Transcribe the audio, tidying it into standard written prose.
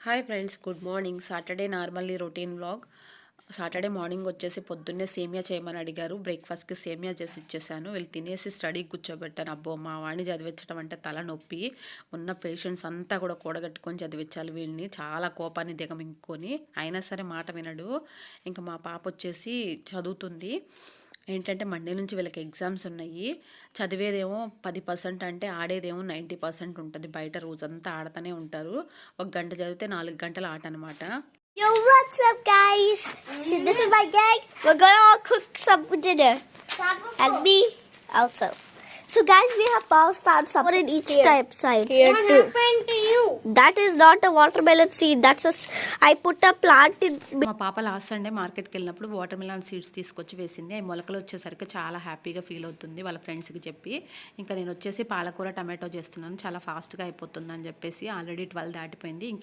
Hi friends, good morning. Saturday normally routine vlog. Saturday morning వచ్చేసి పొద్దున్నే సేమియా చేయమని అడిగారు. బ్రేక్ఫాస్ట్కి సేమియా చేసి ఇచ్చేసాను. వీళ్ళు తినేసి స్టడీకి కూర్చోబెట్టాను. అబ్బో, మా వాడిని చదివించడం అంటే తలనొప్పి. ఉన్న పేషెంట్స్ అంతా కూడా కూడగట్టుకొని చదివించాలి వీళ్ళని. చాలా కోపాన్ని దిగమింగుకొని, అయినా సరే మాట వినడు. ఇంకా మా పాప వచ్చేసి చదువుతుంది. ఏంటంటే మండే నుంచి వీళ్ళకి ఎగ్జామ్స్ ఉన్నాయి. చదివేదేమో 10% అంటే ఆడేదేమో 90% ఉంటుంది. బయట రోజంతా ఆడుతూనే ఉంటారు. ఒక గంట చదివితే 4 గంటల ఆట అనమాట. Yo, what's up, guys? So this is my gang. We're gonna all cook some dinner, and me also. So, guys, we have found some in each type side. What happened to you? That is not a watermelon seed. That's I put a plant in. మా పాప last Sunday మార్కెట్కి వెళ్ళినప్పుడు water melon seeds తీసుకొచ్చి వేసింది. అవి మొలకలు వచ్చేసరికి చాలా హ్యాపీగా ఫీల్ అవుతుంది వాళ్ళ ఫ్రెండ్స్కి చెప్పి. ఇంకా నేను వచ్చేసి పాలకూర టమాటో చేస్తున్నాను. చాలా ఫాస్ట్గా అయిపోతుంది అని చెప్పేసి ఆల్రెడీ 12 దాటిపోయింది.